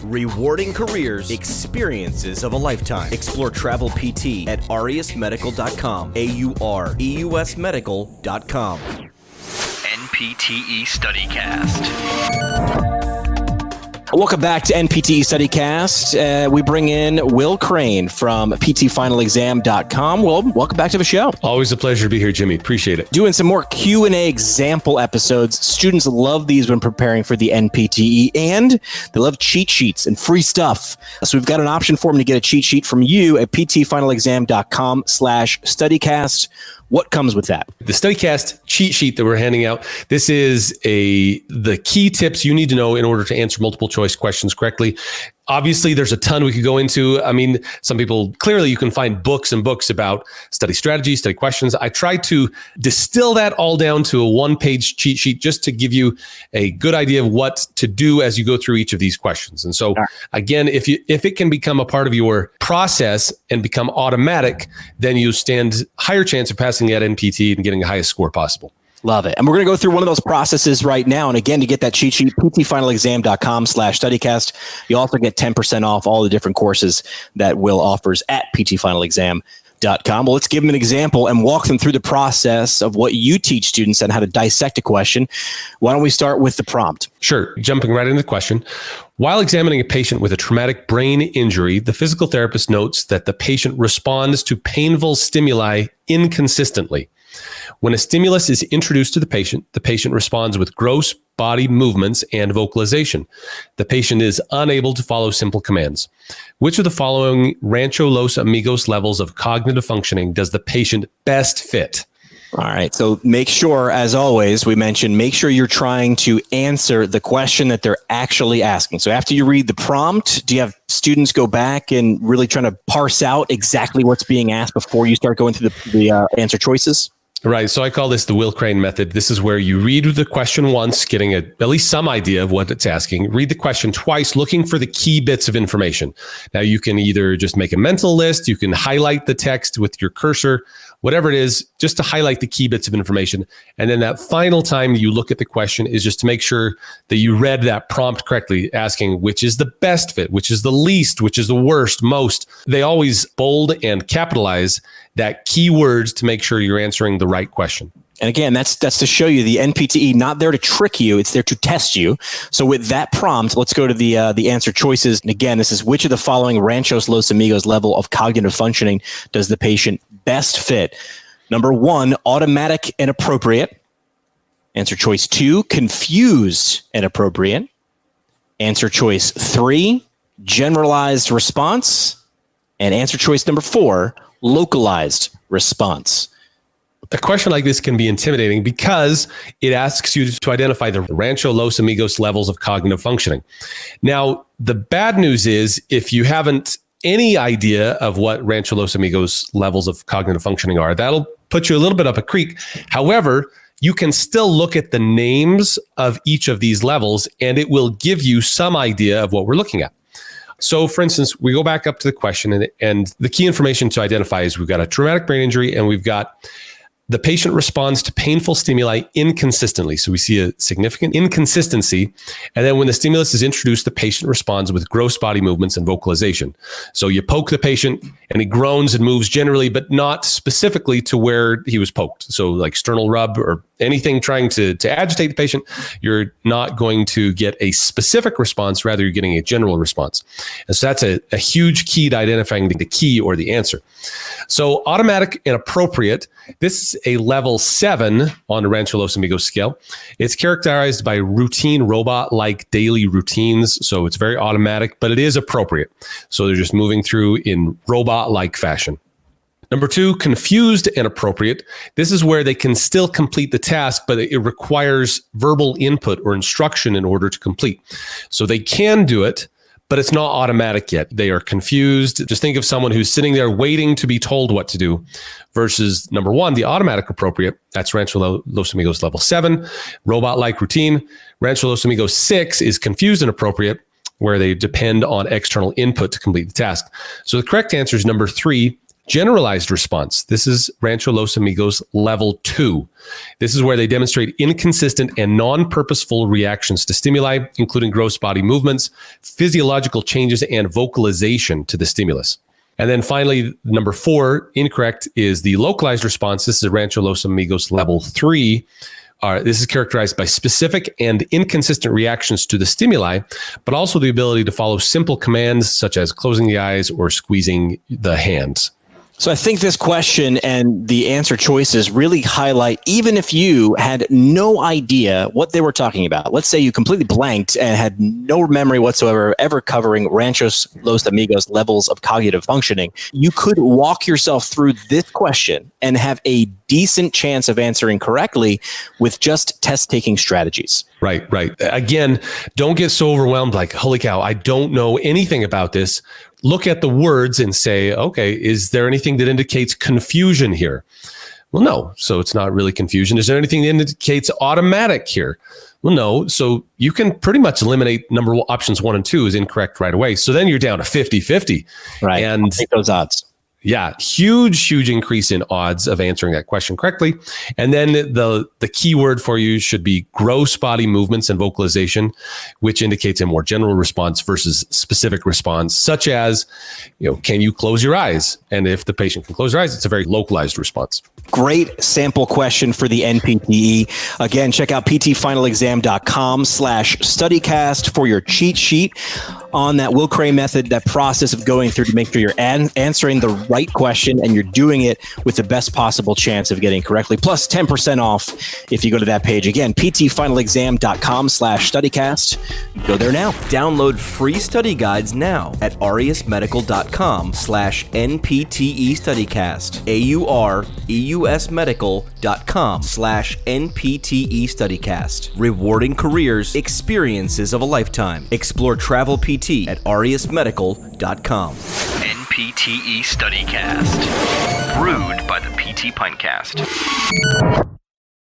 Rewarding careers, experiences of a lifetime. Explore Travel PT at aureusmedical.com. AUREUSmedical.com. NPTE StudyCast. Welcome back to NPTE StudyCast. We bring in Will Crane from PTFinalExam.com. Will, welcome back to the show. Always a pleasure to be here, Jimmy. Appreciate it. Doing some more Q&A example episodes. Students love these when preparing for the NPTE, and they love cheat sheets and free stuff. So we've got an option for them to get a cheat sheet from you at PTFinalExam.com/StudyCast. What comes with that? The StudyCast cheat sheet that we're handing out. This is the key tips you need to know in order to answer multiple choice questions correctly. Obviously, there's a ton we could go into. I mean, some people, clearly you can find books and books about study strategy, study questions. I try to distill that all down to a one-page cheat sheet just to give you a good idea of what to do as you go through each of these questions. And so, again, if it can become a part of your process and become automatic, then you stand higher chance of passing that NPT and getting the highest score possible. Love it. And we're going to go through one of those processes right now. And again, to get that cheat sheet, PTFinalExam.com/StudyCast. You also get 10% off all the different courses that Will offers at PTFinalExam.com. Well, let's give them an example and walk them through the process of what you teach students on how to dissect a question. Why don't we start with the prompt? Sure. Jumping right into the question. While examining a patient with a traumatic brain injury, the physical therapist notes that the patient responds to painful stimuli inconsistently. When a stimulus is introduced to the patient responds with gross body movements and vocalization. The patient is unable to follow simple commands. Which of the following Rancho Los Amigos levels of cognitive functioning does the patient best fit? All right. So make sure, as always, we mentioned, make sure you're trying to answer the question that they're actually asking. So after you read the prompt, do you have students go back and really trying to parse out exactly what's being asked before you start going through the answer choices? Right. So I call this the Will Crane method. This is where you read the question once, getting at least some idea of what it's asking. Read the question twice, looking for the key bits of information. Now, you can either just make a mental list, you can highlight the text with your cursor, whatever it is, just to highlight the key bits of information. And then that final time you look at the question is just to make sure that you read that prompt correctly, asking which is the best fit, which is the least, which is the worst, most. They always bold and capitalize that keywords to make sure you're answering the right question. And again, that's to show you the NPTE, not there to trick you, it's there to test you. So with that prompt, let's go to the answer choices. And again, this is which of the following Rancho Los Amigos level of cognitive functioning does the patient best fit? Number 1, automatic and appropriate. Answer choice 2, confused and appropriate. Answer choice 3, generalized response. And answer choice number 4, localized response. A question like this can be intimidating because it asks you to identify the Rancho Los Amigos levels of cognitive functioning. Now, the bad news is if you haven't any idea of what Rancho Los Amigos levels of cognitive functioning are, that'll put you a little bit up a creek. However, you can still look at the names of each of these levels and it will give you some idea of what we're looking at. So, for instance, we go back up to the question and the key information to identify is we've got a traumatic brain injury and we've got the patient responds to painful stimuli inconsistently. So we see a significant inconsistency. And then when the stimulus is introduced, the patient responds with gross body movements and vocalization. So you poke the patient and he groans and moves generally, but not specifically to where he was poked. So like sternal rub or anything trying to agitate the patient, you're not going to get a specific response, rather you're getting a general response. And so that's a huge key to identifying the key or the answer. So automatic and appropriate, this is a level 7 on the Rancho Los Amigos scale. It's characterized by routine robot-like daily routines. So it's very automatic, but it is appropriate. So they're just moving through in robot-like fashion. Number 2, confused and appropriate. This is where they can still complete the task, but it requires verbal input or instruction in order to complete. So they can do it, but it's not automatic yet. They are confused. Just think of someone who's sitting there waiting to be told what to do versus number 1, the automatic appropriate. That's Rancho Los Amigos level 7, robot-like routine. Rancho Los Amigos 6 is confused and appropriate, where they depend on external input to complete the task. So the correct answer is number 3, Generalized response. This is Rancho Los Amigos level 2. This is where they demonstrate inconsistent and non-purposeful reactions to stimuli, including gross body movements, physiological changes, and vocalization to the stimulus. And then finally, number 4, incorrect, is the localized response. This is Rancho Los Amigos level 3. This is characterized by specific and inconsistent reactions to the stimuli, but also the ability to follow simple commands such as closing the eyes or squeezing the hands. So I think this question and the answer choices really highlight, even if you had no idea what they were talking about, let's say you completely blanked and had no memory whatsoever ever covering Rancho Los Amigos levels of cognitive functioning, you could walk yourself through this question and have a decent chance of answering correctly with just test-taking strategies. Right. Again, don't get so overwhelmed like, holy cow, I don't know anything about this. Look at the words and say, okay, is there anything that indicates confusion here? Well, no. So it's not really confusion. Is there anything that indicates automatic here? Well, no. So you can pretty much eliminate options 1 and 2 is incorrect right away. So then you're down to 50-50. Right. And take those odds. Yeah, huge increase in odds of answering that question correctly. And then the key word for you should be gross body movements and vocalization, which indicates a more general response versus specific response, such as, can you close your eyes? And if the patient can close their eyes, it's a very localized response. Great sample question for the NPTE. Again, check out ptfinalexam.com/studycast for your cheat sheet on that Will Cray method, that process of going through to make sure you're answering the right question and you're doing it with the best possible chance of getting correctly. Plus 10% off if you go to that page. Again, ptfinalexam.com/studycast. Go there now. Download free study guides now at aureusmedical.com/NPTE studycast. AUREUSmedical.com/NPTE studycast. Rewarding careers, experiences of a lifetime. Explore travel PT at aureusmedical.com. NPTE StudyCast. Brewed by the PT Pintcast.